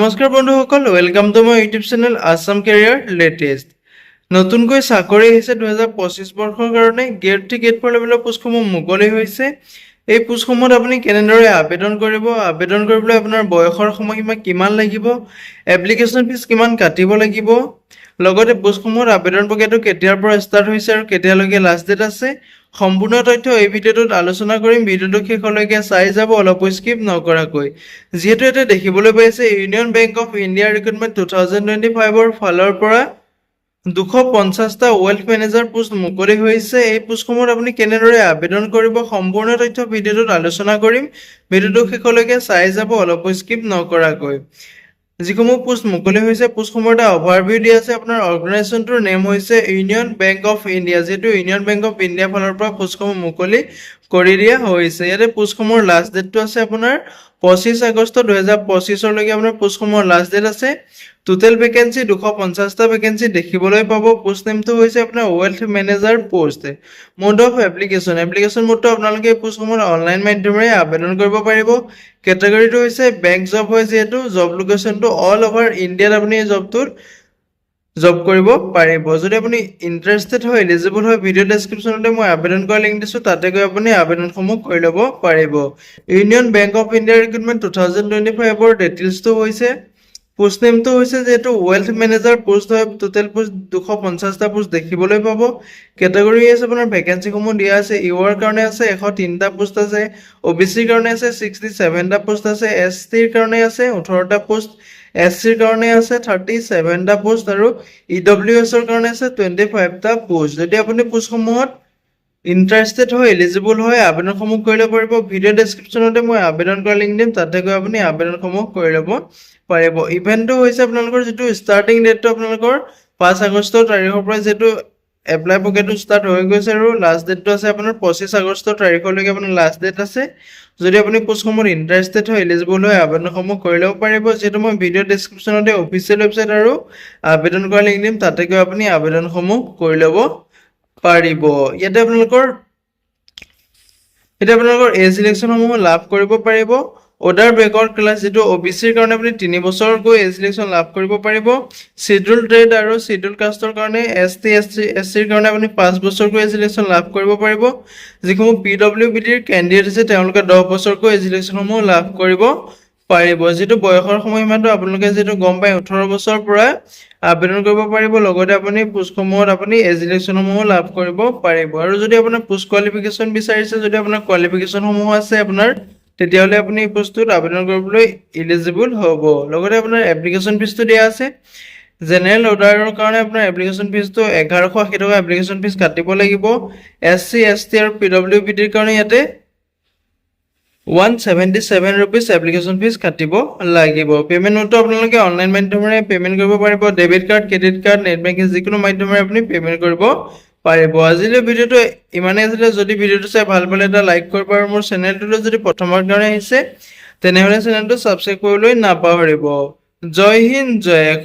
নমস্কাৰ বন্ধুসকল, welcome to my YouTube channel Assam career latest. নতুনকৈ চাকৰি আহিছে 2025 বৰ্ষৰ কাৰণে গ্ৰেড 3 গ্ৰেড 4 লেভেলৰ পোষ্টসমূহ মুকলি হৈছে। এই পোষ্টসমূহত আপুনি কেনেদৰে আবেদন কৰিব, আবেদন কৰিবলৈ আপোনাৰ বয়সৰ সময়সীমা কিমান লাগিব, এপ্লিকেশ্যন ফিজ কিমান কাটিব লাগিব, লগতে পোষ্টসমূহত আবেদন প্ৰক্ৰিয়াটো কেতিয়াৰ পৰা ষ্টাৰ্ট হৈছে আৰু কেতিয়ালৈকে লাষ্ট ডেট আছে, সম্পূৰ্ণ তথ্য এই ভিডিঅ'টোত আলোচনা কৰিম। ভিডিঅ'টো শেষলৈকে চাই যাব, অলপ স্কিপ নকৰাকৈ। যিহেতু এটা দেখিবলৈ পাইছে Union Bank of India recruitment 2025ৰ ফালৰ পৰা 250টা ৱেলথ মেনেজাৰ পোষ্ট মুকলি হৈছে। এই পোষ্টসমূহত আপুনি কেনেদৰে আবেদন কৰিব, সম্পূৰ্ণ তথ্য ভিডিঅ'টোত আলোচনা কৰিম। ভিডিঅ'টো শেষলৈকে চাই যাব, অলপ স্কিপ নকৰাকৈ। যিসমূহ পোষ্ট মুকলি হৈছে, পোষ্টসমূহৰ এটা অভাৰভিউ দিয়া আছে। আপোনাৰ অৰ্গেনাইজেশ্যনটোৰ নেম হৈছে ইউনিয়ন বেংক অফ ইণ্ডিয়া। যিহেতু ইউনিয়ন বেংক অফ ইণ্ডিয়া ফালৰ পৰা পোষ্টসমূহ মুকলি কৰি দিয়া হৈছে। ইয়াতে পোষ্টসমূহৰ লাষ্ট ডেটটো আছে আপোনাৰ 25 আগষ্ট 2025লৈকে আপোনাৰ পোষ্টসমূহৰ লাষ্ট ডেট আছে। টোটেল ভেকেঞ্চি 250টা ভেকেঞ্চি দেখিবলৈ পাব। পোষ্ট নেমটো হৈছে আপোনাৰ wealth manager post. Mode of application মোডটো আপোনালোকে এই পোষ্টসমূহত অনলাইন মাধ্যমেৰে আবেদন কৰিব পাৰিব। কেটেগৰীটো হৈছে বেংক জব হয়, যিহেতু জব লোকেশ্যনটো অল অভাৰ ইণ্ডিয়াত আপুনি এই জবটোত জব কৰিব পাৰিব। যদি আপুনি ইণ্টাৰেষ্টেড হয়, এলিজিবল হয়, ভিডিঅ' ডেছক্ৰিপশ্যনতে মই আবেদন কৰা লিংক দিছোঁ, তাতে গৈ আপুনি আবেদনসমূহ কৰি ল'ব পাৰিব। Union Bank of India recruitment 2025ৰ ডিটেইলছটো হৈছে, পোষ্ট নেমটো হৈছে যিহেতু ৱেলথ মেনেজাৰ পোষ্ট হয়। টোটেল পোষ্ট 250টা পোষ্ট দেখিবলৈ পাব। কেটেগৰী আছে আপোনাৰ ভেকেঞ্চিসমূহ দিয়া আছে। ইউআৰ কাৰণে আছে 103টা পোষ্ট আছে, OBCৰ কাৰণে আছে 67টা পোষ্ট আছে, STৰ কাৰণে আছে 18টা পোষ্ট, SCৰ কাৰণে আছে 37টা পোষ্ট আৰু EWSৰ কাৰণে আছে 25টা পোষ্ট। যদি আপুনি পোষ্টসমূহত ইণ্টাৰেষ্টেড হয়, এলিজিবল হয়, আবেদনসমূহ কৰি ল'ব পাৰিব। ভিডিঅ' ডেছক্ৰিপশ্যনতে মই আবেদন কৰা লিংক দিম, তাতে গৈ আপুনি আবেদনসমূহ কৰি ল'ব পাৰিব। ইভেণ্টটো হৈছে আপোনালোকৰ যিটো ষ্টাৰ্টিং ডেটটো আপোনালোকৰ 5 আগষ্ট তাৰিখৰ পৰা যিহেতু এপ্লাই প্ৰক্ৰিয়াটো ষ্টাৰ্ট হৈ গৈছে আৰু লাষ্ট ডেটটো আছে আপোনাৰ 25 আগষ্ট তাৰিখলৈকে আপোনাৰ লাষ্ট ডেট আছে। যদি আপুনি পোষ্টসমূহত ইণ্টাৰেষ্টেড হয়, এলিজিবল হয়, আবেদনসমূহ কৰি ল'ব পাৰিব। যিহেতু মই ভিডিঅ' ডেছক্ৰিপশ্যনতে অফিচিয়েল ৱেবছাইট আৰু আবেদন কৰা লিংক দিম, তাতে গৈ আপুনি আবেদনসমূহ কৰি ল'ব পাৰিব। ইয়াতে আপোনালোকৰ এজ ইলেকশ্যনসমূহ লাভ কৰিব পাৰিব। অদাৰ বেকৱাৰ্ড ক্লাছ যিটো OBCৰ কাৰণে আপুনি 3 বছৰকৈ এজ ইলেকশ্যন লাভ কৰিব পাৰিব। চিডিউল ট্ৰেড আৰু চিডিউল কাষ্টৰ কাৰণে ST SCৰ কাৰণে আপুনি 5 বছৰকৈ এজ ইলেকশ্যন লাভ কৰিব পাৰিব। যিসমূহ PWBDৰ কেণ্ডিডেট আছে তেওঁলোকে 10 বছৰকৈ এজ ইলেকশ্যনসমূহ লাভ কৰিব পাৰিব। যিটো বয়সৰ সময়সীমাটো আপোনালোকে যিটো গম পায় 18 বছৰৰ পৰা আবেদন কৰিব পাৰিব। লগতে আপুনি পোষ্টসমূহত আপুনি এজ ইলেকশ্যনসমূহ লাভ কৰিব পাৰিব। আৰু যদি আপোনাৰ পোষ্ট কোৱালিফিকেশ্যন বিচাৰিছে, যদি আপোনাৰ কোৱালিফিকেশ্যনসমূহ আছে আপোনাৰ, তেতিয়াহ'লে আপুনি এই পোষ্টটোত আবেদন কৰিবলৈ ইলিজিবল হ'ব। লগতে আপোনাৰ এপ্লিকেশ্যন ফিজটো দিয়া আছে। জেনেৰেল অৰ্ডাৰৰ কাৰণে আপোনাৰ এপ্লিকেশ্যন ফিজটো 1180 টকা এপ্লিকেশ্যন ফিজ কাটিব লাগিব। SC ST আৰু PWBDৰ কাৰণে ইয়াতে 177 ৰুপিজ এপ্লিকেশ্যন ফিজ কাটিব লাগিব। পে'মেণ্ট মোডটো আপোনালোকে অনলাইন মাধ্যমেৰে পে'মেণ্ট কৰিব পাৰিব। Debit card, credit card, net banking যিকোনো মাধ্যমেৰে আপুনি পে'মেণ্ট কৰিব পাৰিব। আজিলৈ ভিডিঅ'টো ইমানেই আছিলে। যদি ভিডিঅ'টো চাই ভাল পালে এটা লাইক কৰিব আৰু মোৰ চেনেলটোলৈ যদি প্ৰথমবাৰৰ কাৰণে আহিছে, তেনেহ'লে চেনেলটো ছাবস্ক্ৰাইব কৰিবলৈ নাপাহৰিব। জয় হিন্দ, জয় অসম।